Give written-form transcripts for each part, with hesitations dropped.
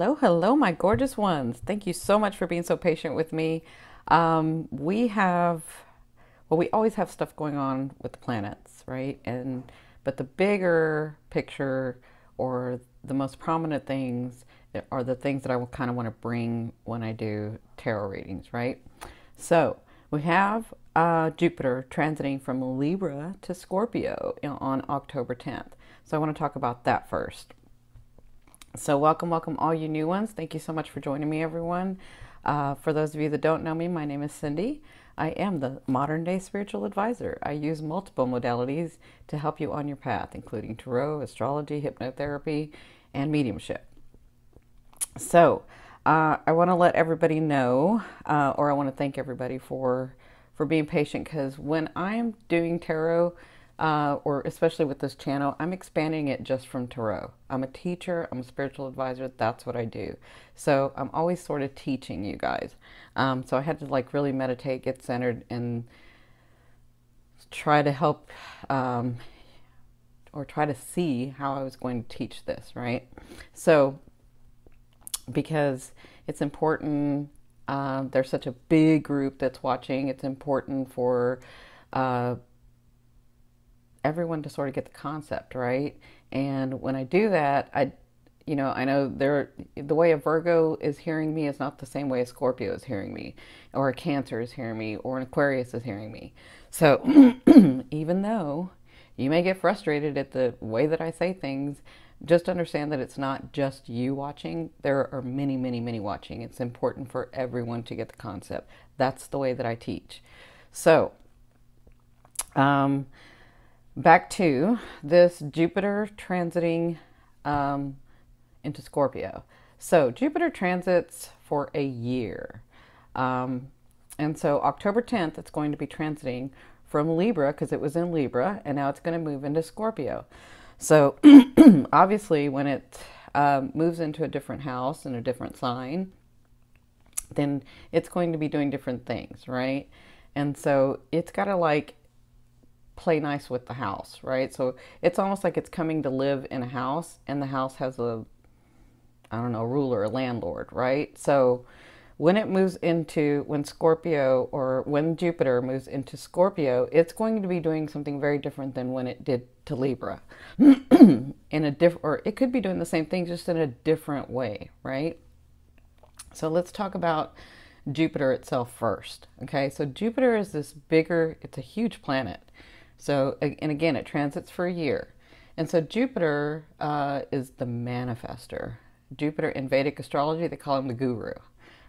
Hello, hello, my gorgeous ones. Thank you so much for being so patient with me. We have, well, we always have stuff going on with the planets, right? But the bigger picture or the most prominent things are the things that I kind of want to bring when I do tarot readings, right? So we have Jupiter transiting from Libra to Scorpio on October 10th. So I want to talk about that first. So welcome, welcome all you new ones. Thank you so much for joining me, everyone. For those of you that don't know me, my name is Cindy. I am the modern day spiritual advisor. I use multiple modalities to help you on your path, including tarot, astrology, hypnotherapy, and mediumship. So I want to let everybody know, or I want to thank everybody for being patient, because when I'm doing tarot, or especially with this channel, I'm expanding it just from tarot. I'm a teacher, I'm a spiritual advisor, that's what I do. So I'm always sort of teaching you guys. So I had to like really meditate, get centered, and try to help, or try to see how I was going to teach this, right? So, because it's important, there's such a big group that's watching, it's important for, everyone to sort of get the concept, right? And when I do that, I know the way a Virgo is hearing me is not the same way a Scorpio is hearing me, or a Cancer is hearing me, or an Aquarius is hearing me. So even though you may get frustrated at the way that I say things, just understand that it's not just you watching. There are many, many, many watching. It's important for everyone to get the concept. That's the way that I teach. So, back to this Jupiter transiting into Scorpio. So Jupiter transits for a year. And so October 10th, it's going to be transiting from Libra, because it was in Libra, and now it's going to move into Scorpio. So obviously when it moves into a different house and a different sign, then it's going to be doing different things, right? And so it's got to like play nice with the house, right? So it's almost like it's coming to live in a house, and the house has a, I don't know, ruler, a landlord, right? So when Scorpio, or when Jupiter moves into Scorpio, it's going to be doing something very different than when it did to Libra. Or it could be doing the same thing, just in a different way, right? So let's talk about Jupiter itself first. Okay, so Jupiter is it's a huge planet. So, and again, it transits for a year. And so Jupiter is the manifester. Jupiter in Vedic astrology, they call him the guru,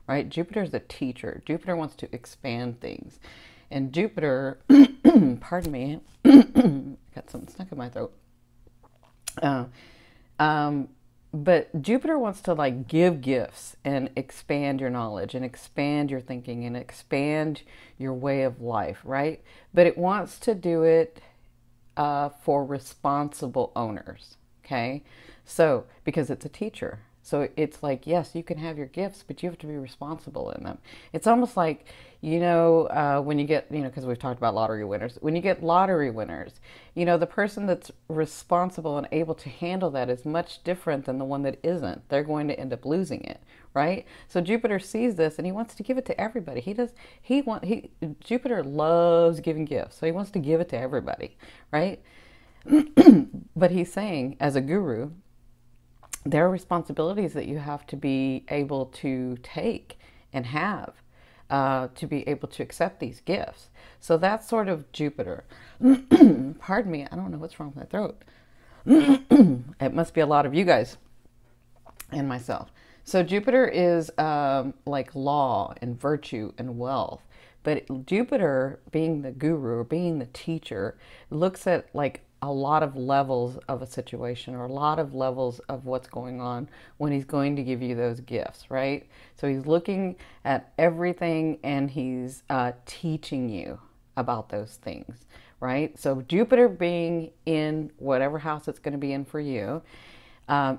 right? Jupiter is the teacher. Jupiter wants to expand things. And Jupiter, pardon me, got something stuck in my throat. But Jupiter wants to like give gifts and expand your knowledge and expand your thinking and expand your way of life, right? But it wants to do it for responsible owners, okay? So, because it's a teacher. So it's like, yes, you can have your gifts, but you have to be responsible in them. It's almost like, when you get, because we've talked about lottery winners, when you get lottery winners, the person that's responsible and able to handle that is much different than the one that isn't. They're going to end up losing it, right? So Jupiter sees this and he wants to give it to everybody. Jupiter loves giving gifts, so he wants to give it to everybody, right? But he's saying, as a guru, there are responsibilities that you have to be able to take and have to be able to accept these gifts. So that's sort of Jupiter. Pardon me, I don't know what's wrong with my throat. It must be a lot of you guys and myself. So Jupiter is like law and virtue and wealth. But Jupiter, being the guru or being the teacher, looks at like a lot of levels of a situation, or a lot of levels of what's going on when he's going to give you those gifts, right? So he's looking at everything and he's teaching you about those things, right? So Jupiter being in whatever house it's going to be in for you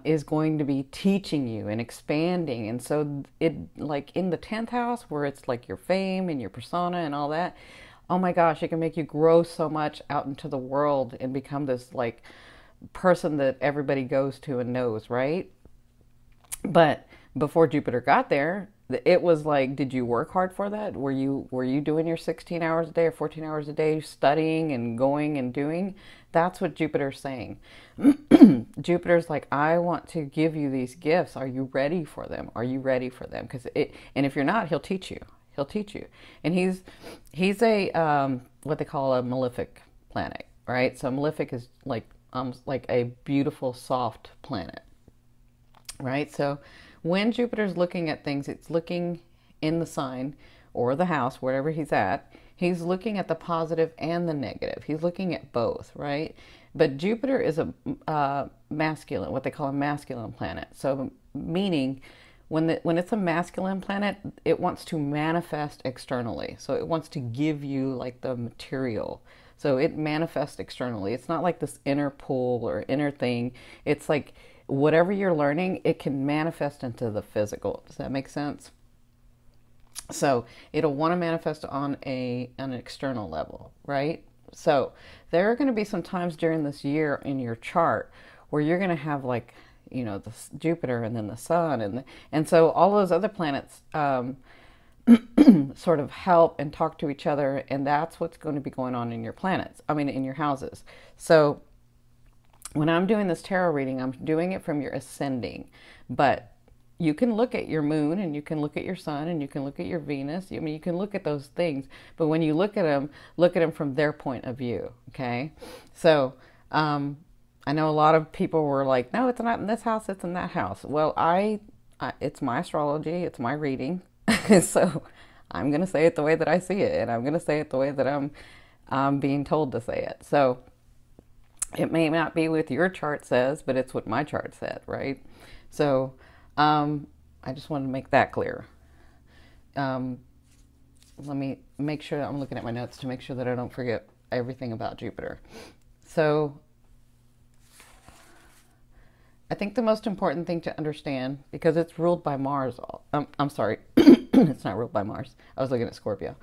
is going to be teaching you and expanding. And so it, like in the 10th house, where it's like your fame and your persona and all that, oh my gosh, it can make you grow so much out into the world and become this like person that everybody goes to and knows, right? But Before Jupiter got there, it was like, did you work hard for that? Were you doing your 16 hours a day or 14 hours a day studying and going and doing? That's what Jupiter's saying. Jupiter's like, I want to give you these gifts. Are you ready for them? Are you ready for them? And if you're not, he'll teach you. He'll teach you. And he's a what they call a malefic planet, right? So malefic is like a beautiful soft planet, right? So when Jupiter's looking at things, it's looking in the sign or the house, wherever he's at. He's looking at the positive and the negative. He's looking at both, right? But Jupiter is a masculine, what they call a masculine planet. So meaning when it's a masculine planet, it wants to manifest externally. So it wants to give you like the material. So it manifests externally. It's not like this inner pull or inner thing. It's like whatever you're learning, it can manifest into the physical. Does that make sense? So it'll want to manifest on an external level, right? So there are going to be some times during this year in your chart where you're going to have like, you know, the Jupiter and then the sun and so all those other planets sort of help and talk to each other, and that's what's going to be going on in your planets. I mean, in your houses. So when I'm doing this tarot reading, I'm doing it from your ascending, but you can look at your moon and you can look at your sun and you can look at your Venus. I mean, you can look at those things, but when you look at them from their point of view. Okay. So, I know a lot of people were like, no, it's not in this house, it's in that house. Well, it's my astrology, it's my reading. So I'm going to say it the way that I see it, and I'm going to say it the way that I'm being told to say it. So it may not be what your chart says, but it's what my chart said, right? So I just wanted to make that clear. Let me make sure that I'm looking at my notes to make sure that I don't forget everything about Jupiter. So I think the most important thing to understand, because it's ruled by Mars, I'm sorry, it's not ruled by Mars. I was looking at Scorpio.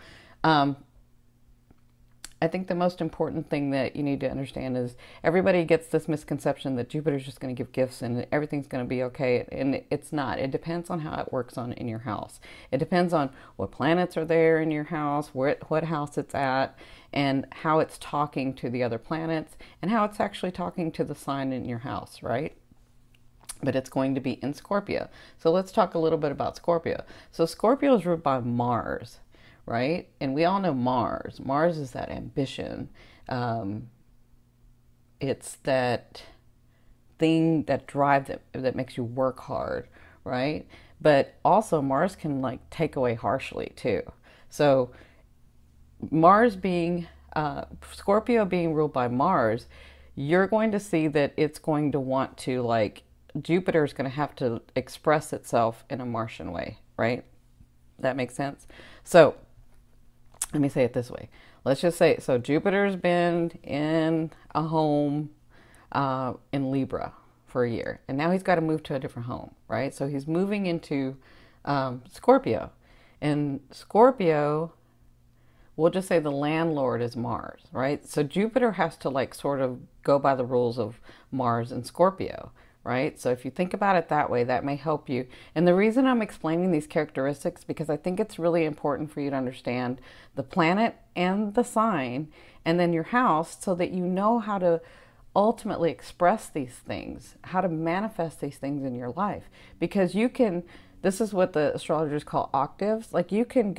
I think the most important thing that you need to understand is everybody gets this misconception that Jupiter's just going to give gifts and everything's going to be okay. And it's not. It depends on how it works in your house. It depends on what planets are there in your house, what house it's at, and how it's talking to the other planets, and how it's actually talking to the sign in your house, right? But it's going to be in Scorpio. So let's talk a little bit about Scorpio. So Scorpio is ruled by Mars, right? And we all know Mars. Mars is that ambition. It's that thing, that drive that makes you work hard, right? But also Mars can like take away harshly too. So Mars being, Scorpio being ruled by Mars, you're going to see that it's going to want to like, Jupiter is going to have to express itself in a Martian way, right? That makes sense? So let me say it this way. Let's just say, so Jupiter's been in a home in Libra for a year, and now he's got to move to a different home, right? So he's moving into Scorpio. And Scorpio, we'll just say the landlord is Mars, right? So Jupiter has to like sort of go by the rules of Mars and Scorpio, right? So if you think about it that way, that may help you. And the reason I'm explaining these characteristics, because I think it's really important for you to understand the planet and the sign and then your house, so that you know how to ultimately express these things, how to manifest these things in your life. Because you can, this is what the astrologers call octaves. Like you can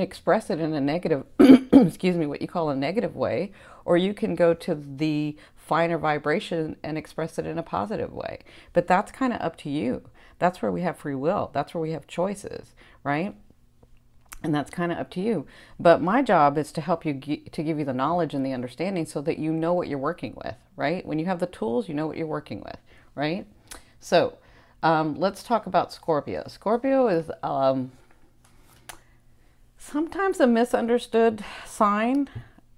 express it in a negative, excuse me, what you call a negative way, or you can go to the finer vibration and express it in a positive way. But that's kind of up to you. That's where we have free will. That's where we have choices, right? And that's kind of up to you. But my job is to help you, to give you the knowledge and the understanding so that you know what you're working with, right? When you have the tools, you know what you're working with, right? So let's talk about Scorpio. Scorpio is sometimes a misunderstood sign.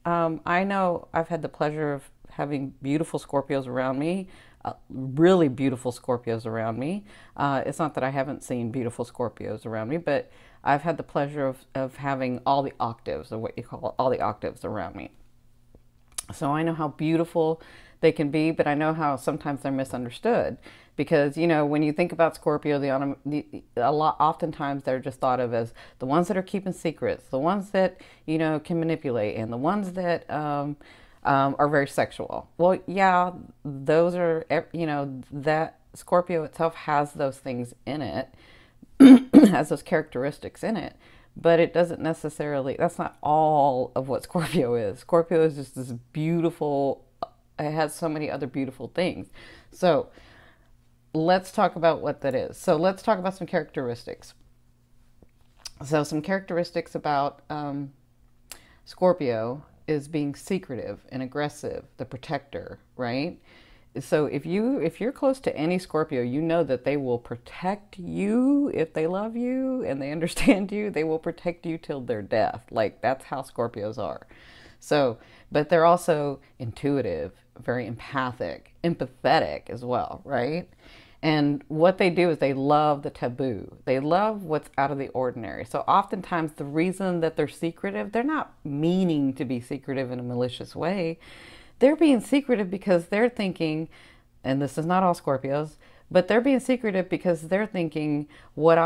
I know I've had the pleasure of having beautiful Scorpios around me, really beautiful Scorpios around me. It's not that I haven't seen beautiful Scorpios around me, but I've had the pleasure of having all the octaves, or what you call all the octaves around me. So I know how beautiful they can be, but I know how sometimes they're misunderstood because, you know, when you think about Scorpio, oftentimes they're just thought of as the ones that are keeping secrets, the ones that, you know, can manipulate, and the ones that are very sexual. Well, yeah, those are, you know, that Scorpio itself has those things in it, has those characteristics in it, but it doesn't necessarily, that's not all of what Scorpio is. Scorpio is just this beautiful, it has so many other beautiful things. So let's talk about what that is. So let's talk about some characteristics. So some characteristics about Scorpio is being secretive and aggressive, the protector, right? So if you're close to any Scorpio, you know that they will protect you if they love you and they understand you. They will protect you till their death. Like, that's how Scorpios are. So, but they're also intuitive, very empathic, empathetic as well, right? And what they do is they love the taboo. They love what's out of the ordinary. So oftentimes the reason that they're secretive, they're not meaning to be secretive in a malicious way. They're being secretive because they're thinking, and this is not all Scorpios, but they're being secretive because they're thinking what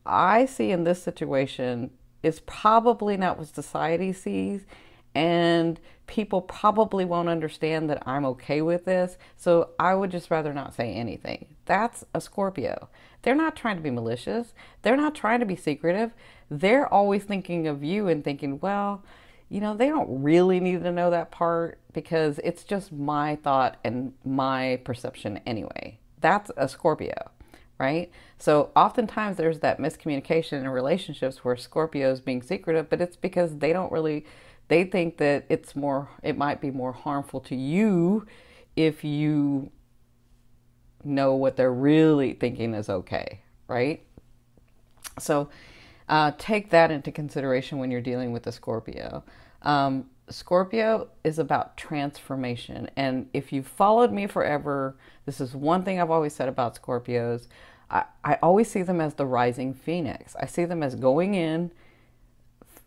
I see in this situation is probably not what society sees, and people probably won't understand that I'm okay with this, so I would just rather not say anything. That's a Scorpio. They're not trying to be malicious. They're not trying to be secretive. They're always thinking of you and thinking, well, you know, they don't really need to know that part because it's just my thought and my perception anyway. That's a Scorpio, right? So oftentimes there's that miscommunication in relationships where Scorpios being secretive, but it's because they think that it might be more harmful to you if you know what they're really thinking is okay, right? So take that into consideration when you're dealing with a Scorpio. Scorpio is about transformation. And if you've followed me forever, this is one thing I've always said about Scorpios. I always see them as the rising phoenix. I see them as going in,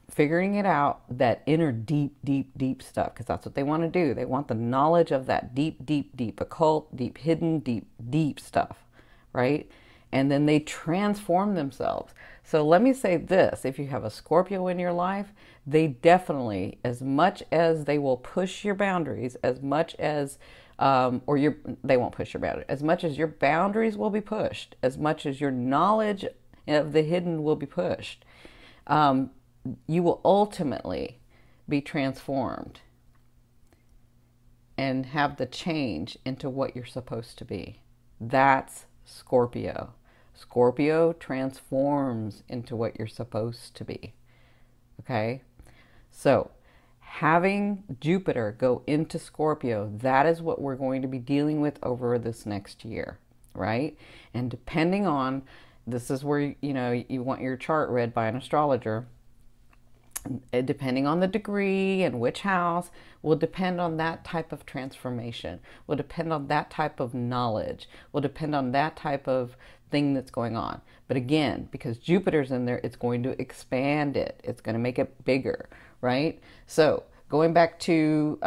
figuring it out, that inner deep, deep, deep stuff, because that's what they want to do. They want the knowledge of that deep, deep, deep occult, deep hidden, deep, deep stuff, right? And then they transform themselves. So let me say this, if you have a Scorpio in your life, they definitely, as much as they will push your boundaries, as much as, they won't push your boundaries, as much as your boundaries will be pushed, as much as your knowledge of the hidden will be pushed, you will ultimately be transformed and have the change into what you're supposed to be. That's Scorpio. Scorpio transforms into what you're supposed to be. Okay? So, having Jupiter go into Scorpio, that is what we're going to be dealing with over this next year, right? And depending on, this is where, you know, you want your chart read by an astrologer. Depending on the degree and which house will depend on that type of transformation, will depend on that type of knowledge, will depend on that type of thing that's going on. But again, because Jupiter's in there, it's going to expand it. It's going to make it bigger, right? So going back to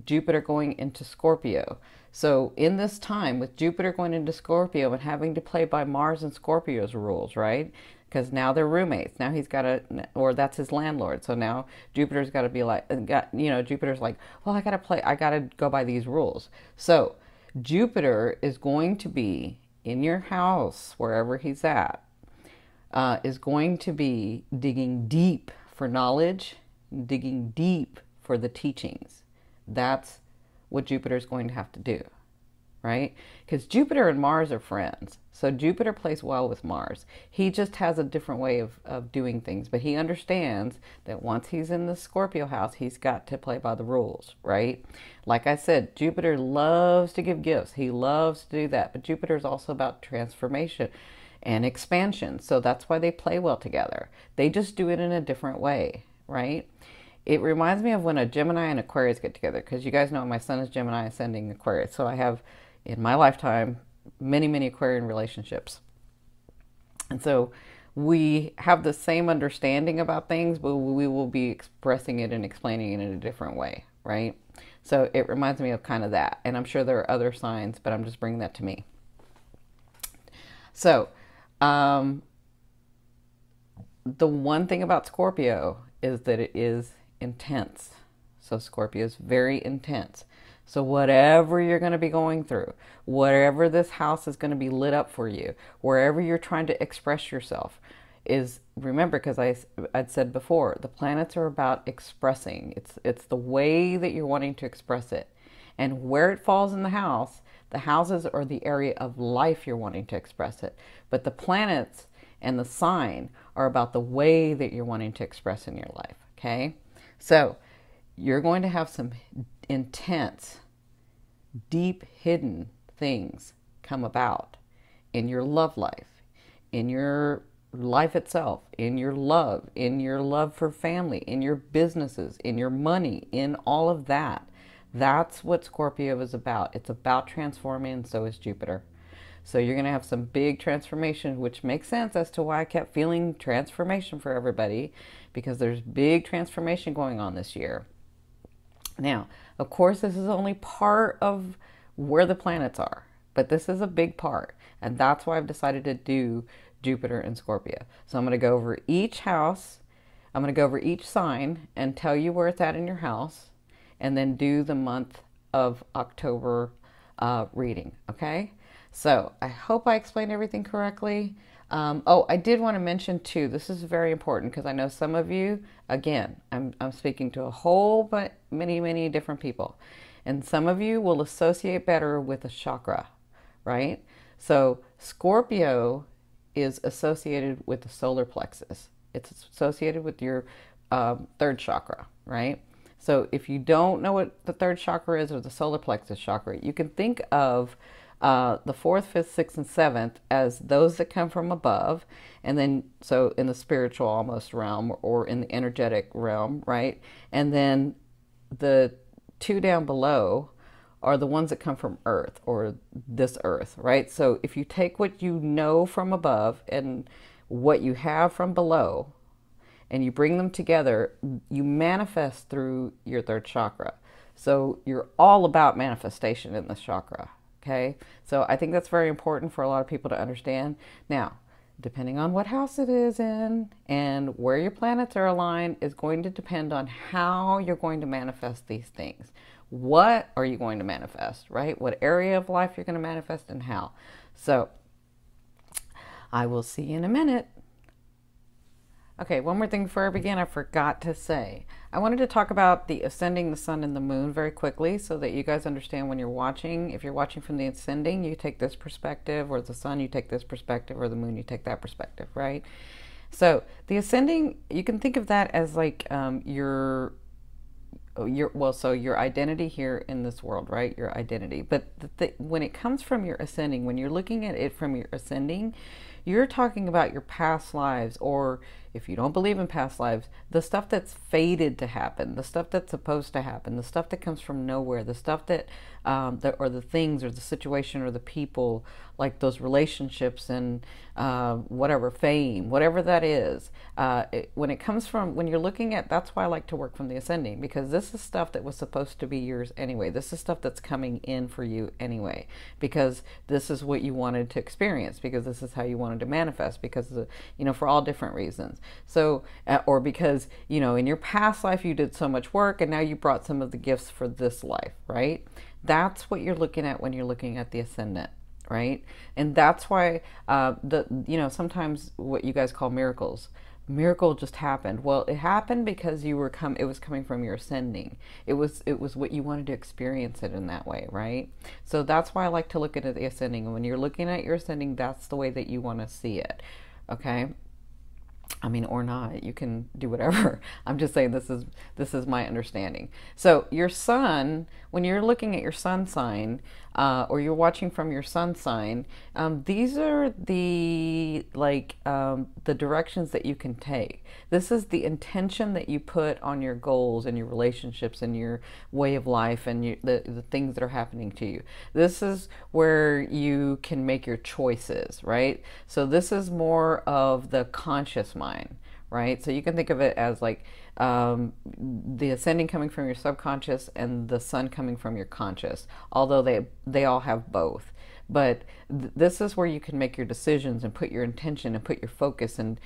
Jupiter going into Scorpio. So in this time with Jupiter going into Scorpio and having to play by Mars and Scorpio's rules, right? Because now they're roommates. Now he's got to, or that's his landlord. So now Jupiter's got to be like, Jupiter's like, well, I got to go by these rules. So Jupiter is going to be in your house, wherever he's at, is going to be digging deep for knowledge, digging deep for the teachings. That's what Jupiter is going to have to do, right? Because Jupiter and Mars are friends. So Jupiter plays well with Mars. He just has a different way of doing things. But he understands that once he's in the Scorpio house, he's got to play by the rules, right? Like I said, Jupiter loves to give gifts. He loves to do that. But Jupiter is also about transformation and expansion. So that's why they play well together. They just do it in a different way, right? It reminds me of when a Gemini and Aquarius get together. Because you guys know my son is Gemini ascending Aquarius. So I have, in my lifetime, many, many Aquarian relationships. And so we have the same understanding about things, but we will be expressing it and explaining it in a different way, right? So it reminds me of kind of that. And I'm sure there are other signs, but I'm just bringing that to me. So, the one thing about Scorpio is that it is intense. So Scorpio is very intense. So whatever you're going to be going through, whatever this house is going to be lit up for you, wherever you're trying to express yourself, is, remember, because I'd said before, the planets are about expressing. It's the way that you're wanting to express it. And where it falls in the houses are the area of life you're wanting to express it. But the planets and the sign are about the way that you're wanting to express in your life, okay? So you're going to have some intense, deep, hidden things come about in your love life, in your life itself, in your love for family, in your businesses, in your money, in all of that. That's what Scorpio is about. It's about transforming, and so is Jupiter. So you're going to have some big transformation, which makes sense as to why I kept feeling transformation for everybody, because there's big transformation going on this year. Now, of course, this is only part of where the planets are, but this is a big part. And that's why I've decided to do Jupiter and Scorpio. So I'm going to go over each house. I'm going to go over each sign and tell you where it's at in your house, and then do the month of October reading. Okay? So I hope I explained everything correctly. Oh, I did want to mention too, this is very important because I know some of you, again, I'm speaking to a whole but many different people. And some of you will associate better with a chakra, right? So Scorpio is associated with the solar plexus. It's associated with your third chakra, right? So if you don't know what the third chakra is, or the solar plexus chakra, you can think of the fourth, fifth, sixth, and seventh as those that come from above, and then so in the spiritual almost realm, or in the energetic realm, right? And then the two down below are the ones that come from earth, or this earth, right? So if you take what you know from above and what you have from below, and you bring them together, you manifest through your third chakra. So you're all about manifestation in this chakra. Okay, so I think that's very important for a lot of people to understand. Now, depending on what house it is in and where your planets are aligned is going to depend on how you're going to manifest these things. What are you going to manifest, right? What area of life you're going to manifest and how. So I will see you in a minute. Okay, one more thing before I begin, I forgot to say. I wanted to talk about the ascending, the sun, and the moon very quickly so that you guys understand when you're watching. If you're watching from the ascending, you take this perspective, or the sun, you take this perspective, or the moon, you take that perspective, right? So the ascending, you can think of that as like your identity here in this world, right? Your identity. But when it comes from your ascending, when you're looking at it from your ascending, you're talking about your past lives, or if you don't believe in past lives, the stuff that's fated to happen, the stuff that's supposed to happen, the stuff that comes from nowhere, the stuff that, or the things, or the situation, or the people, like those relationships and whatever, fame, whatever that is. When it comes from, when you're looking at, that's why I like to work from the ascending, because this is stuff that was supposed to be yours anyway. This is stuff that's coming in for you anyway, because this is what you wanted to experience, because this is how you wanted to manifest, because, for all different reasons. So, or because, in your past life you did so much work and now you brought some of the gifts for this life, right? That's what you're looking at when you're looking at the ascendant, right? And that's why, sometimes what you guys call miracle just happened. Well, it happened because it was coming from your ascending. It was what you wanted to experience it in that way, right? So that's why I like to look at the ascending. And when you're looking at your ascending, that's the way that you want to see it. Okay? I mean, or not, you can do whatever. I'm just saying this is my understanding. So your sun, when you're looking at your sun sign, or you're watching from your sun sign, these are the directions that you can take. This is the intention that you put on your goals and your relationships and your way of life and the things that are happening to you. This is where you can make your choices, right? So this is more of the conscious mind, right? So you can think of it as like the ascending coming from your subconscious and the sun coming from your conscious, although they all have both. But this is where you can make your decisions and put your intention and put your focus, and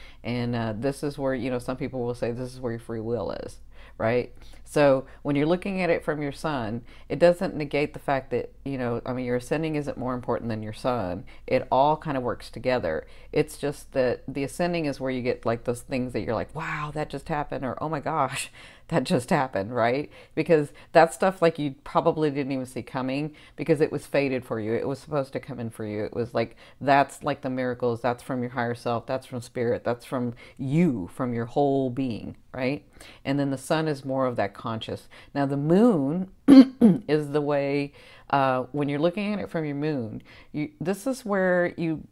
this is where, some people will say this is where your free will is, right? So when you're looking at it from your sun, it doesn't negate the fact that, your ascending isn't more important than your sun. It all kind of works together. It's just that the ascending is where you get like those things that you're like, wow, that just happened, or oh my gosh, that just happened, right? Because that stuff like you probably didn't even see coming because it was fated for you. It was supposed to come in for you. It was like, that's like the miracles. That's from your higher self. That's from spirit. That's from you, from your whole being, right? And then the sun is more of that conscious. Now the moon is the way, when you're looking at it from your moon, this is where you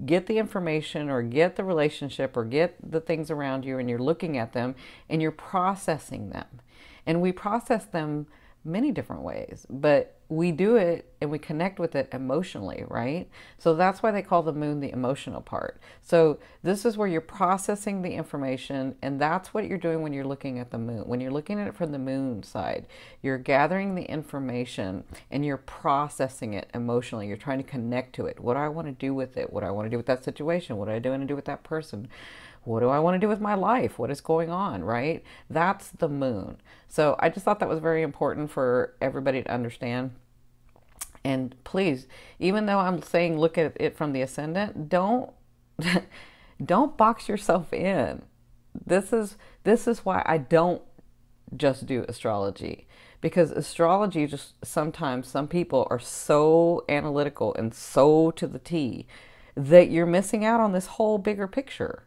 get the information or get the relationship or get the things around you, and you're looking at them and you're processing them. And we process them many different ways, but we do it and we connect with it emotionally, right? So that's why they call the moon the emotional part. So this is where you're processing the information, and that's what you're doing when you're looking at the moon. When you're looking at it from the moon side, you're gathering the information and you're processing it emotionally. You're trying to connect to it. What do I want to do with it? What do I want to do with that situation? What do I want to do with that person? What do I want to do with my life? What is going on, right? That's the moon. So I just thought that was very important for everybody to understand. And please, even though I'm saying look at it from the ascendant, don't don't box yourself in. This is why I don't just do astrology, because astrology, just sometimes some people are so analytical and so to the T that you're missing out on this whole bigger picture.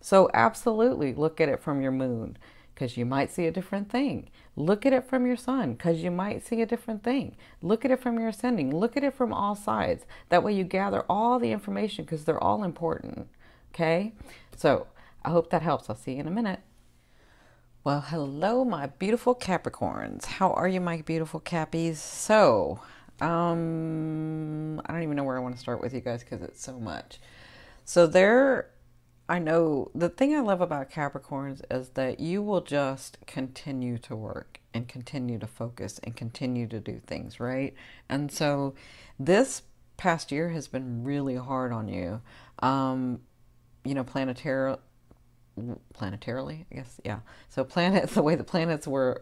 So absolutely look at it from your moon, because you might see a different thing. Look at it from your sun, because you might see a different thing. Look at it from your ascending. Look at it from all sides. That way you gather all the information, because they're all important. Okay? So I hope that helps. I'll see you in a minute. Well, hello, my beautiful Capricorns. How are you, my beautiful Cappies? So, I don't even know where I want to start with you guys, because it's so much. So I know the thing I love about Capricorns is that you will just continue to work and continue to focus and continue to do things, right? And so this past year has been really hard on you. Planetarily, I guess, yeah. So planets, the way the planets were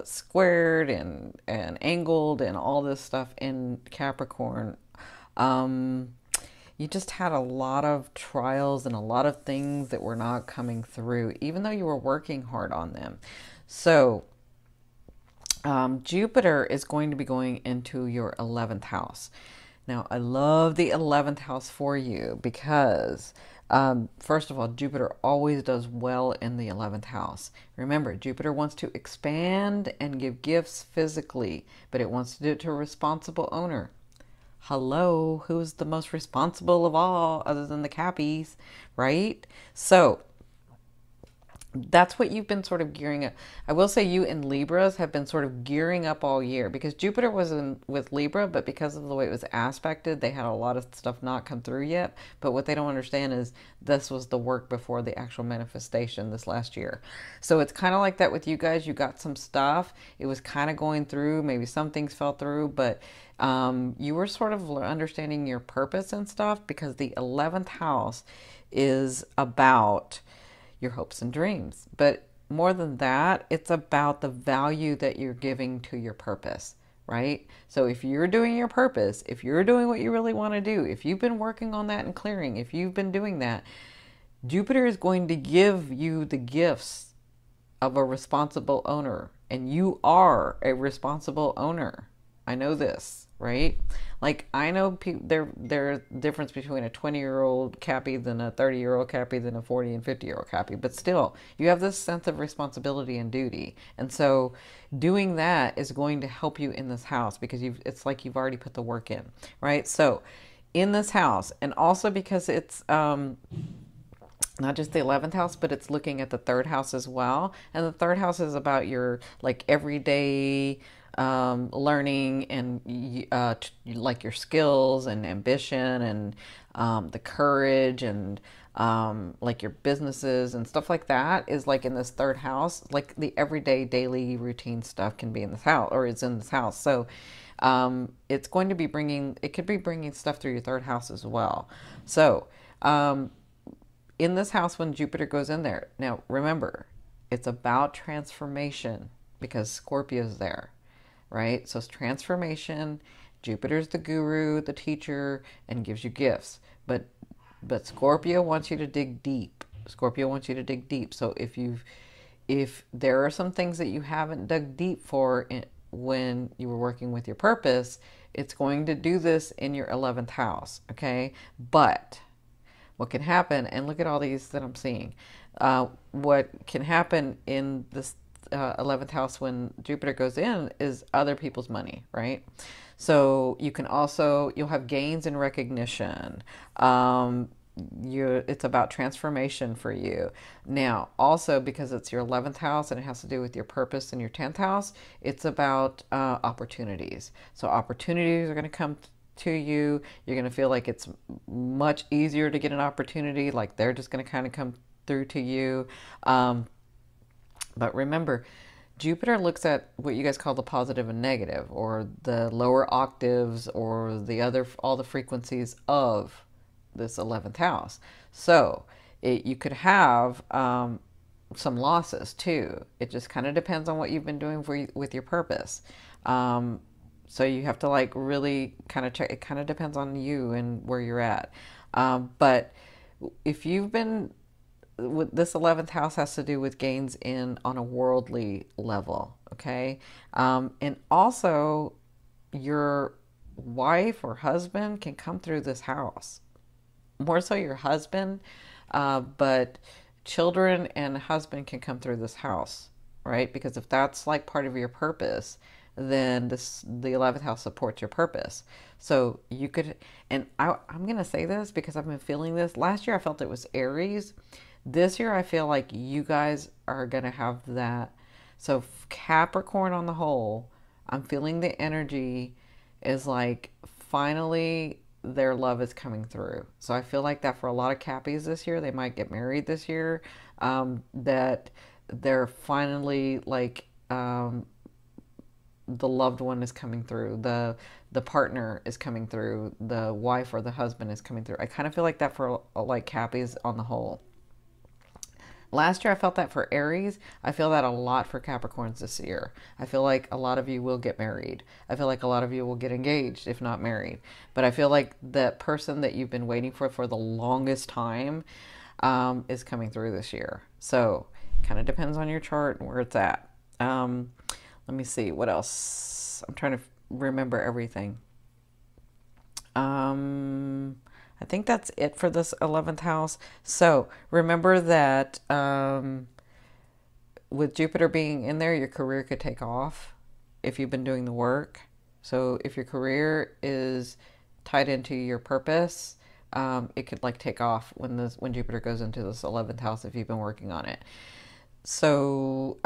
squared and angled and all this stuff in Capricorn, you just had a lot of trials and a lot of things that were not coming through, even though you were working hard on them. So Jupiter is going to be going into your 11th house. Now, I love the 11th house for you because, first of all, Jupiter always does well in the 11th house. Remember, Jupiter wants to expand and give gifts physically, but it wants to do it to a responsible owner. Hello, who's the most responsible of all other than the Cappies, right? So that's what you've been sort of gearing up. I will say you and Libras have been sort of gearing up all year, because Jupiter was with Libra, but because of the way it was aspected, they had a lot of stuff not come through yet. But what they don't understand is this was the work before the actual manifestation this last year. So it's kind of like that with you guys. You got some stuff. It was kind of going through. Maybe some things fell through, but you were sort of understanding your purpose and stuff, because the 11th house is about your hopes and dreams. But more than that, it's about the value that you're giving to your purpose, right? So if you're doing your purpose, if you're doing what you really want to do, if you've been working on that and clearing, if you've been doing that, Jupiter is going to give you the gifts of a responsible owner. And you are a responsible owner. I know this, right? Like, I know there's difference between a 20-year-old Cappy than a 30-year-old Cappy than a 40 and 50-year-old Cappy, but still, you have this sense of responsibility and duty. And so doing that is going to help you in this house, because it's like you've already put the work in, right? So in this house, and also because it's not just the 11th house, but it's looking at the 3rd house as well. And the 3rd house is about your like everyday learning and like your skills and ambition and the courage and like your businesses and stuff like that is like in this third house. Like the everyday daily routine stuff can be in this house, or is in this house. So it's going to be bringing, it could be bringing stuff through your third house as well. So in this house, when Jupiter goes in there, now remember, it's about transformation because Scorpio's there, right? So it's transformation. Jupiter's the guru, the teacher, and gives you gifts. But Scorpio wants you to dig deep. Scorpio wants you to dig deep. So if there are some things that you haven't dug deep for when you were working with your purpose, it's going to do this in your 11th house, okay? But what can happen, and look at all these that I'm seeing, what can happen in this 11th house when Jupiter goes in is other people's money, right? So you can also, you'll have gains in recognition. It's about transformation for you. Now, also because it's your 11th house and it has to do with your purpose in your 10th house, it's about opportunities. So opportunities are going to come to you. You're going to feel like it's much easier to get an opportunity, like they're just going to kind of come through to you. But remember, Jupiter looks at what you guys call the positive and negative, or the lower octaves, or the other, all the frequencies of this 11th house. So you could have some losses too. It just kind of depends on what you've been doing with your purpose. So you have to like really kind of check. It kind of depends on you and where you're at. But if you've been, this 11th house has to do with gains on a worldly level, okay? And also your wife or husband can come through this house. More so your husband, but children and husband can come through this house, right? Because if that's like part of your purpose, then the 11th house supports your purpose. So you could, and I'm going to say this because I've been feeling this. Last year I felt it was Aries. This year I feel like you guys are going to have that. So Capricorn on the whole, I'm feeling the energy is like finally their love is coming through. So I feel like that for a lot of Cappies this year, they might get married this year, that they're finally like, the loved one is coming through, the partner is coming through, the wife or the husband is coming through. I kind of feel like that for like Cappies on the whole. Last year I felt that for Aries. I feel that a lot for Capricorns this year. I feel like a lot of you will get married. I feel like a lot of you will get engaged, if not married. But I feel like that person that you've been waiting for the longest time is coming through this year. So kind of depends on your chart and where it's at. Let me see, what else? I'm trying to remember everything. I think that's it for this 11th house. So remember that with Jupiter being in there, your career could take off if you've been doing the work. So if your career is tied into your purpose, it could like take off when Jupiter goes into this 11th house if you've been working on it. So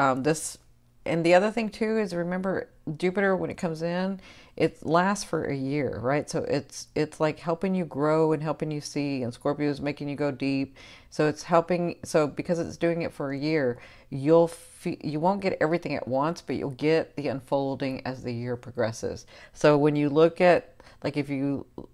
and the other thing too is, remember Jupiter, when it comes in, it lasts for a year, right? So it's like helping you grow and helping you see, and Scorpio is making you go deep. So it's helping. So because it's doing it for a year, you won't get everything at once, but you'll get the unfolding as the year progresses. So when you look at, like,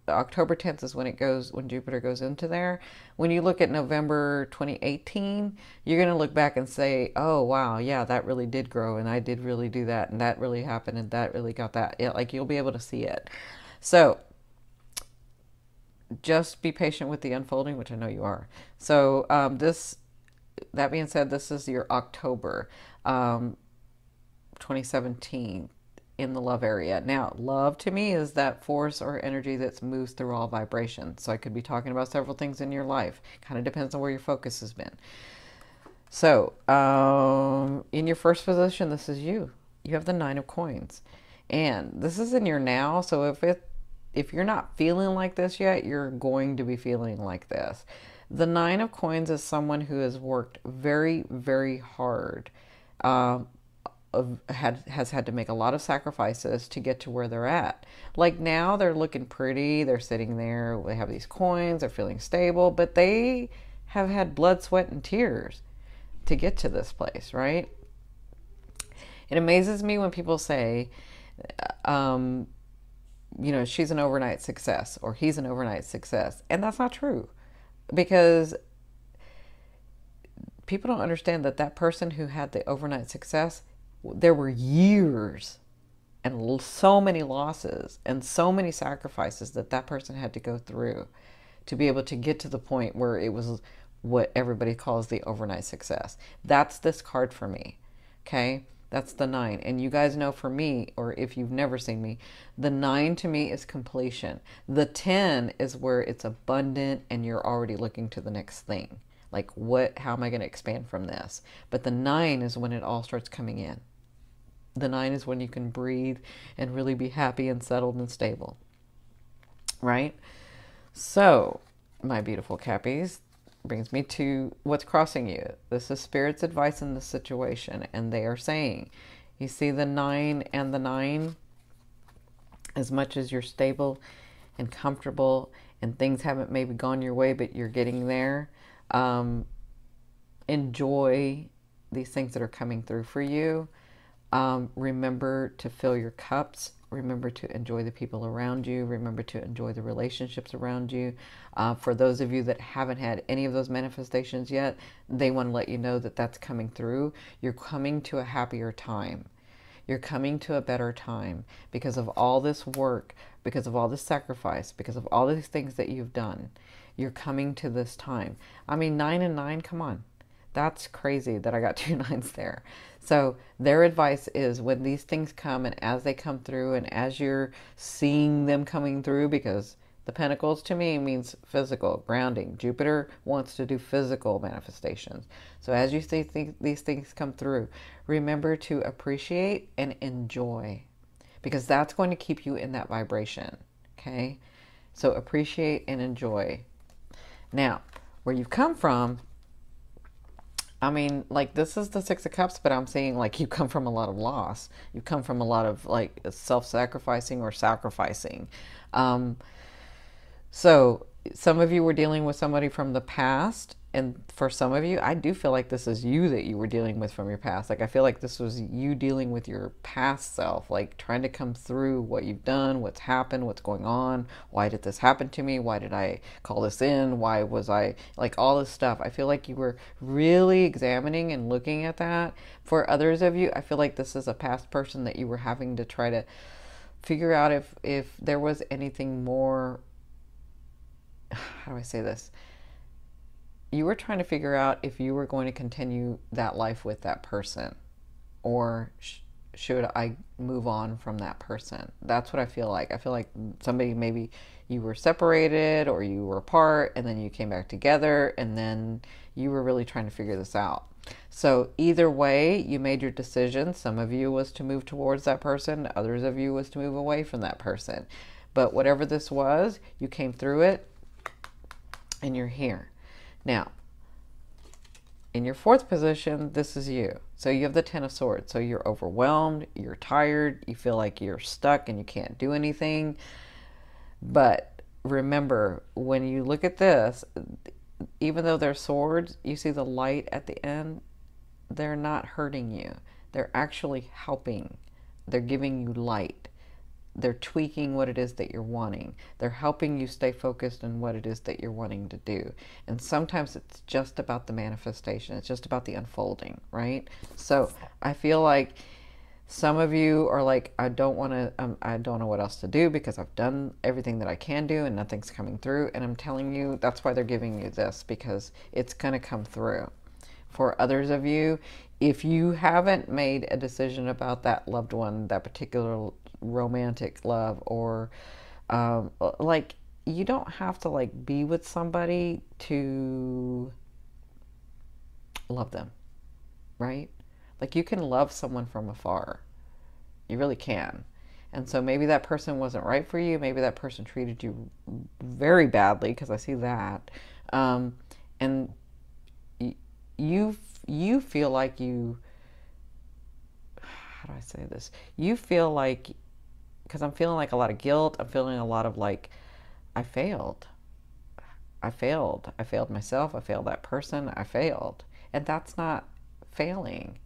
October 10th is when Jupiter goes into there. When you look at November 2018, you're going to look back and say, oh, wow, yeah, that really did grow, and I did really do that, and that really happened, and that really got that. Yeah, like, you'll be able to see it. So just be patient with the unfolding, which I know you are. So that being said, this is your October 2017. In the love area. Now, love to me is that force or energy that moves through all vibrations. So I could be talking about several things in your life. Kind of depends on where your focus has been. So, in your first position, this is you. You have the 9 of coins. And this is in your now. So if you're not feeling like this yet, you're going to be feeling like this. The 9 of coins is someone who has worked very, very hard. Has had to make a lot of sacrifices to get to where they're at. Like now they're looking pretty, they're sitting there, they have these coins, they're feeling stable, but they have had blood, sweat, and tears to get to this place, right? It amazes me when people say, um, she's an overnight success or he's an overnight success. And that's not true, because people don't understand that that person who had the overnight success, there were years and so many losses and so many sacrifices that that person had to go through to be able to get to the point where it was what everybody calls the overnight success. That's this card for me. Okay? That's the 9. And you guys know, for me, or if you've never seen me, the 9 to me is completion. The 10 is where it's abundant and you're already looking to the next thing. Like, how am I going to expand from this? But the 9 is when it all starts coming in. The 9 is when you can breathe and really be happy and settled and stable. Right? So, my beautiful Cappies, brings me to what's crossing you. This is Spirit's advice in this situation. And they are saying, you see the 9 and the 9, as much as you're stable and comfortable and things haven't maybe gone your way, but you're getting there, enjoy these things that are coming through for you. Remember to fill your cups. Remember to enjoy the people around you. Remember to enjoy the relationships around you. For those of you that haven't had any of those manifestations yet, they want to let you know that that's coming through. You're coming to a happier time. You're coming to a better time because of all this work, because of all this sacrifice, because of all these things that you've done. You're coming to this time. I mean, 9 and 9, come on. That's crazy that I got 2 9s there. So their advice is, when these things come and as they come through and as you're seeing them coming through, because the Pentacles to me means physical, grounding. Jupiter wants to do physical manifestations. So as you see these things come through, remember to appreciate and enjoy, because that's going to keep you in that vibration. Okay? So appreciate and enjoy. Now, where you've come from, I mean, like, this is the 6 of Cups, but I'm saying, like, you come from a lot of loss. You come from a lot of, like, self-sacrificing or sacrificing. So some of you were dealing with somebody from the past. And for some of you, I do feel like this is you that you were dealing with from your past. Like, I feel like this was you dealing with your past self, like trying to come through what you've done, what's happened, what's going on. Why did this happen to me? Why did I call this in? Why was I, like, all this stuff? I feel like you were really examining and looking at that. For others of you, I feel like this is a past person that you were having to try to figure out if there was anything more. How do I say this? You were trying to figure out if you were going to continue that life with that person, or should I move on from that person? That's what I feel like. I feel like somebody, maybe you were separated or you were apart and then you came back together and then you were really trying to figure this out. So either way, you made your decision. Some of you was to move towards that person. Others of you was to move away from that person. But whatever this was, you came through it and you're here. Now, in your 4th position, this is you. So you have the 10 of Swords. So you're overwhelmed, you're tired, you feel like you're stuck and you can't do anything. But remember, when you look at this, even though they're swords, you see the light at the end. They're not hurting you. They're actually helping. They're giving you light. They're tweaking what it is that you're wanting. They're helping you stay focused on what it is that you're wanting to do. And sometimes it's just about the manifestation. It's just about the unfolding, right? So I feel like some of you are like, I don't know what else to do because I've done everything that I can do and nothing's coming through. And I'm telling you, that's why they're giving you this, because it's going to come through. For others of you, if you haven't made a decision about that loved one, that particular romantic love, or like, you don't have to, like, be with somebody to love them, right? Like, you can love someone from afar. You really can. And so maybe that person wasn't right for you. Maybe that person treated you very badly, because I see that. And you feel like you, how do I say this? You feel like, because I'm feeling like a lot of guilt. I'm feeling a lot of like, I failed. I failed. I failed myself. I failed that person. I failed. And that's not failing.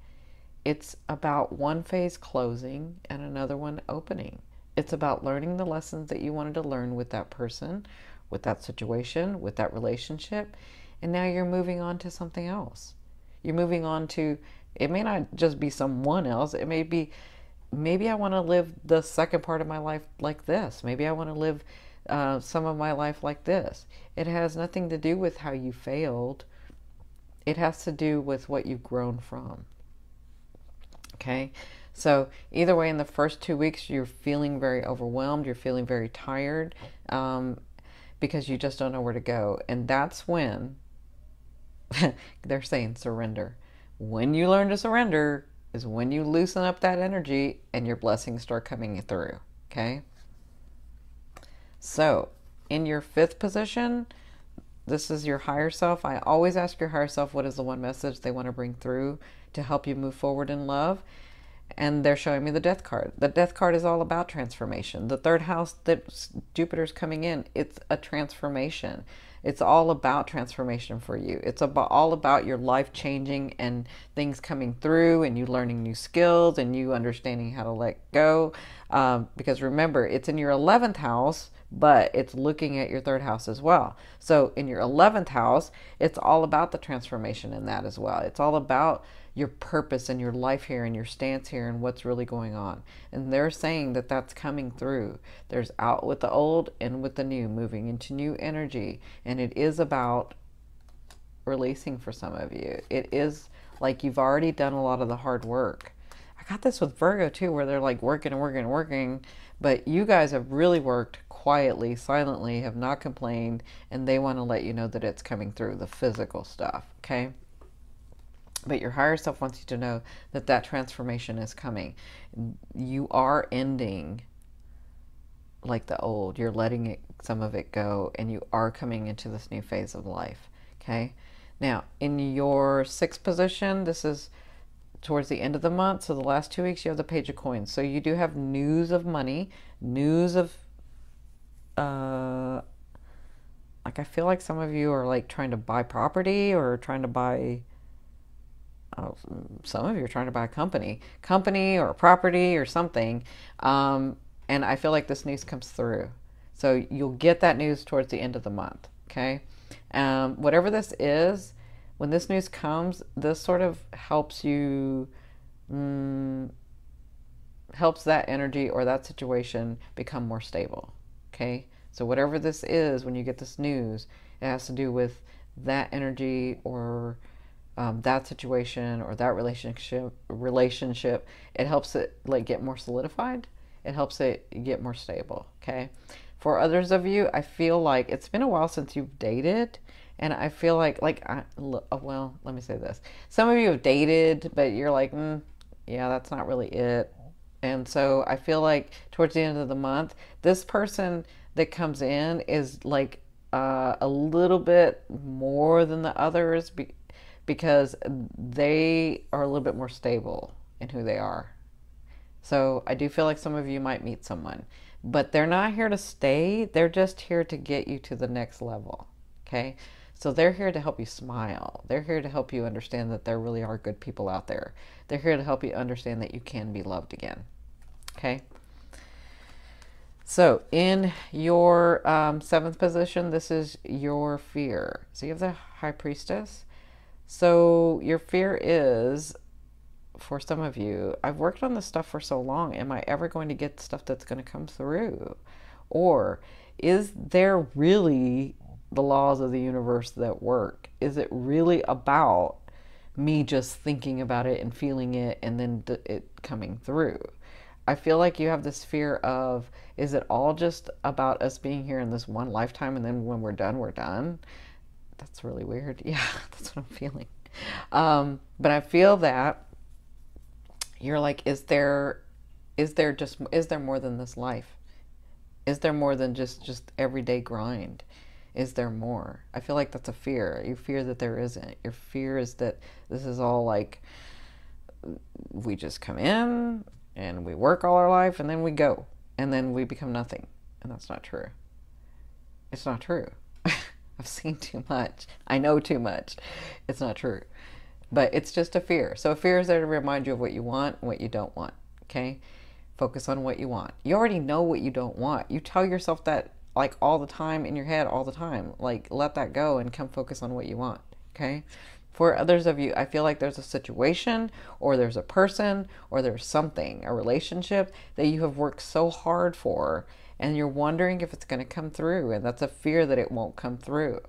It's about one phase closing and another one opening. It's about learning the lessons that you wanted to learn with that person, with that situation, with that relationship. And now you're moving on to something else. You're moving on to, it may not just be someone else. It may be, maybe I want to live the second part of my life like this. Maybe I want to live some of my life like this. It has nothing to do with how you failed. It has to do with what you've grown from. Okay, so either way, in the first 2 weeks, you're feeling very overwhelmed. You're feeling very tired because you just don't know where to go. And that's when they're saying surrender. When you learn to surrender is when you loosen up that energy and your blessings start coming through. Okay, so in your 5th position, this is your higher self. I always ask your higher self what is the one message they want to bring through to help you move forward in love. And they're showing me the Death card. The Death card is all about transformation. The 3rd house that Jupiter's coming in, it's a transformation. It's all about transformation for you. It's all about your life changing and things coming through and you learning new skills and you understanding how to let go. Because remember, it's in your 11th house, but it's looking at your 3rd house as well. So in your 11th house, it's all about the transformation in that as well. It's all about your purpose and your life here and your stance here and what's really going on. And they're saying that that's coming through. There's out with the old and with the new, moving into new energy. And it is about releasing for some of you. It is like you've already done a lot of the hard work. I got this with Virgo too, where they're like working and working and working, but you guys have really worked quietly, silently, have not complained, and they want to let you know that it's coming through, the physical stuff, okay? But your higher self wants you to know that that transformation is coming. You are ending like the old. You're letting some of it go, and you are coming into this new phase of life, okay? Now, in your 6th position, this is towards the end of the month, so the last 2 weeks, you have the Page of Coins. So you do have news of money, news of, like I feel like some of you are like trying to buy property or trying to buy... some of you are trying to buy a company or a property or something. And I feel like this news comes through. So you'll get that news towards the end of the month. Okay. Whatever this is, when this news comes, this sort of helps you, helps that energy or that situation become more stable. Okay. So whatever this is, when you get this news, it has to do with that energy or that situation or that relationship. It helps it like get more solidified. It helps it get more stable. Okay. For others of you, I feel like it's been a while since you've dated, and I feel like well, let me say this. Some of you have dated, but you're like, yeah, that's not really it. And so I feel like towards the end of the month, this person that comes in is like a little bit more than the others because they are a little bit more stable in who they are. So I do feel like some of you might meet someone, but they're not here to stay. They're just here to get you to the next level. Okay. So they're here to help you smile. They're here to help you understand that there really are good people out there. They're here to help you understand that you can be loved again. Okay. So in your 7th position, this is your fear. So you have the High Priestess. So your fear is, for some of you, I've worked on this stuff for so long. Am I ever going to get stuff that's going to come through? Or is there really the laws of the universe that work? Is it really about me just thinking about it and feeling it and then it coming through? I feel like you have this fear of, is it all just about us being here in this one lifetime and then when we're done, we're done? That's really weird. Yeah, that's what I'm feeling. But I feel that you're like, is there more than this life? Is there more than just everyday grind? Is there more? I feel like that's a fear. You fear that there isn't. Your fear is that this is all like, we just come in and we work all our life and then we go and then we become nothing. And that's not true. It's not true. I I've seen too much. I know too much. It's not true. But it's just a fear. So a fear is there to remind you of what you want and what you don't want. Okay? Focus on what you want. You already know what you don't want. You tell yourself that like all the time in your head, all the time. Like, let that go and come focus on what you want. Okay? For others of you, I feel like there's a situation or there's a person or there's something, a relationship that you have worked so hard for and you're wondering if it's going to come through, and that's a fear that it won't come through.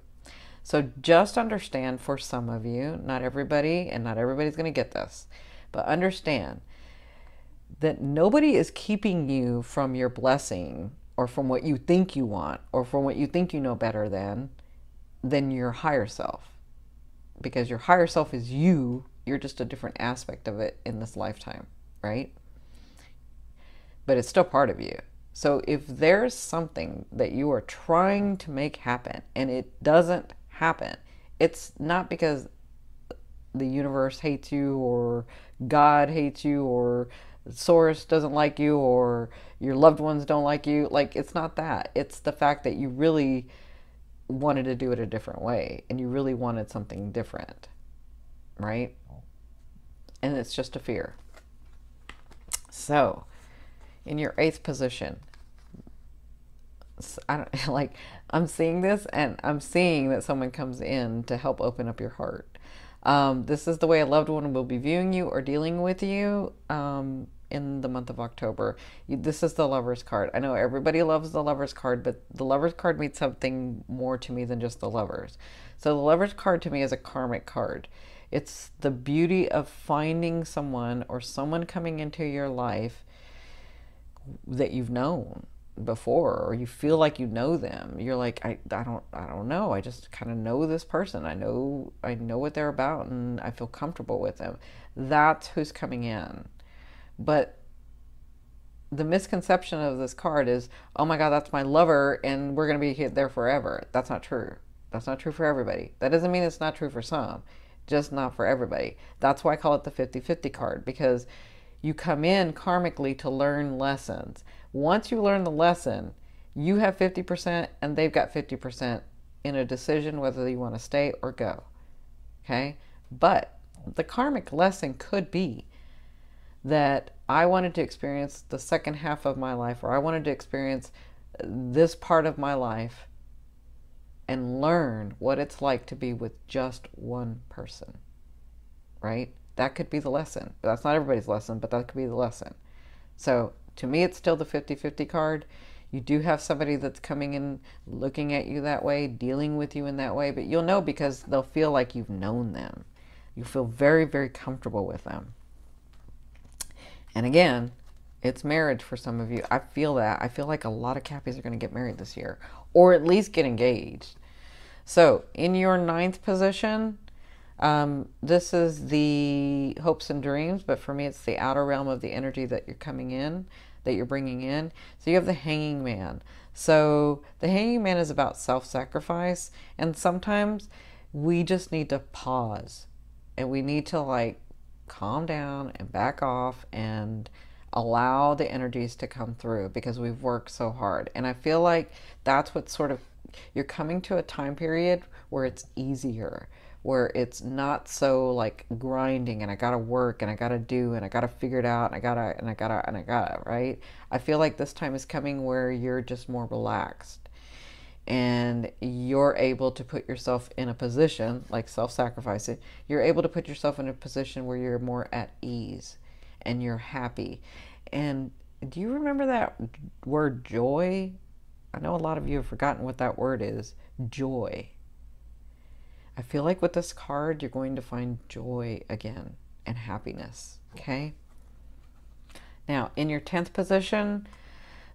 So just understand, for some of you, not everybody, and not everybody's going to get this, but understand that nobody is keeping you from your blessing or from what you think you want or from what you think you know better than your higher self. Because your higher self is you. You're just a different aspect of it in this lifetime, right? But it's still part of you. So if there's something that you are trying to make happen and it doesn't happen, it's not because the universe hates you or God hates you or Source doesn't like you or your loved ones don't like you. Like, it's not that. It's the fact that you really wanted to do it a different way and you really wanted something different, right? And it's just a fear. So in your 8th position, I don't, like, I'm seeing this and I'm seeing that someone comes in to help open up your heart. This is the way a loved one will be viewing you or dealing with you in the month of October. This is the Lover's card. I know everybody loves the Lover's card, but the Lover's card means something more to me than just the Lovers. So the Lover's card to me is a karmic card. It's the beauty of finding someone or someone coming into your life that you've known before, or you feel like you know them. You're like, I don't know. I just kind of know this person. I know what they're about and I feel comfortable with them. That's who's coming in. But the misconception of this card is, oh my God, that's my lover and we're going to be there forever. That's not true. That's not true for everybody. That doesn't mean it's not true for some, just not for everybody. That's why I call it the 50-50 card, because you come in karmically to learn lessons. Once you learn the lesson, you have 50% and they've got 50% in a decision whether you want to stay or go. Okay? But the karmic lesson could be that I wanted to experience the second half of my life, or I wanted to experience this part of my life and learn what it's like to be with just one person, right? That could be the lesson. That's not everybody's lesson, but that could be the lesson. So to me, it's still the 50-50 card. You do have somebody that's coming in, looking at you that way, dealing with you in that way, but you'll know because they'll feel like you've known them. You feel very, very comfortable with them. And again, it's marriage for some of you. I feel that. I feel like a lot of Cappies are going to get married this year, or at least get engaged. So in your 9th position, this is the hopes and dreams, but for me, it's the outer realm of the energy that you're coming in, that you're bringing in. So you have the Hanging Man. So the Hanging Man is about self-sacrifice, and sometimes we just need to pause and we need to like calm down and back off and allow the energies to come through because we've worked so hard. And I feel like that's what sort of, you're coming to a time period where it's easier, where it's not so like grinding and I gotta work and I gotta do and I gotta figure it out and I gotta, right? I feel like this time is coming where you're just more relaxed and you're able to put yourself in a position, like self-sacrificing, you're able to put yourself in a position where you're more at ease and you're happy. And do you remember that word joy? I know a lot of you have forgotten what that word is. Joy. I feel like with this card, you're going to find joy again and happiness, okay? Now, in your 10th position,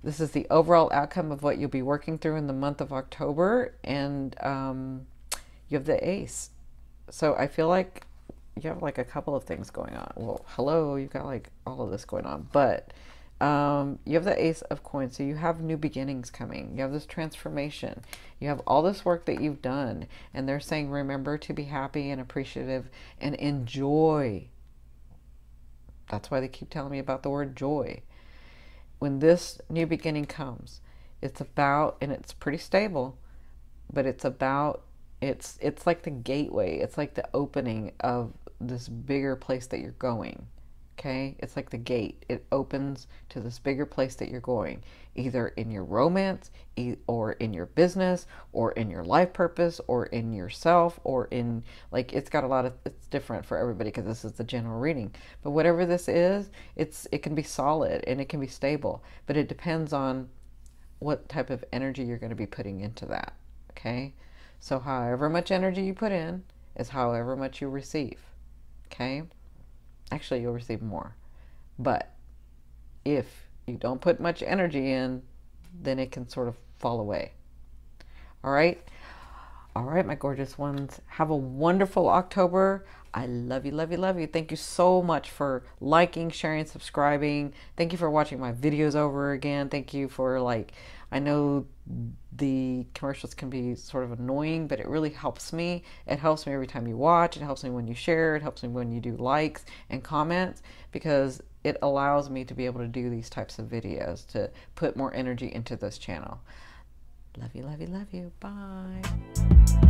this is the overall outcome of what you'll be working through in the month of October, and you have the Ace. So I feel like you have like a couple of things going on. Well, hello, you've got like all of this going on, but you have the Ace of Coins, so you have new beginnings coming. You have this transformation. You have all this work that you've done, and they're saying, remember to be happy and appreciative and enjoy. That's why they keep telling me about the word joy. When this new beginning comes, it's about, and it's pretty stable, but it's about It's like the gateway. It's like the opening of this bigger place that you're going. Okay? It's like the gate. It opens to this bigger place that you're going, either in your romance, or in your business, or in your life purpose, or in yourself, or in, like, it's got a lot of, it's different for everybody because this is the general reading. But whatever this is, it can be solid and it can be stable, but it depends on what type of energy you're going to be putting into that. Okay? So however much energy you put in is however much you receive. Okay? Actually, you'll receive more. But if you don't put much energy in, then it can sort of fall away. All right? All right, my gorgeous ones. Have a wonderful October. I love you, love you, love you. Thank you so much for liking, sharing, subscribing. Thank you for watching my videos over again. Thank you for, like, I know the commercials can be sort of annoying, but it really helps me. It helps me every time you watch. It helps me when you share. It helps me when you do likes and comments, because it allows me to be able to do these types of videos, to put more energy into this channel. Love you, love you, love you. Bye.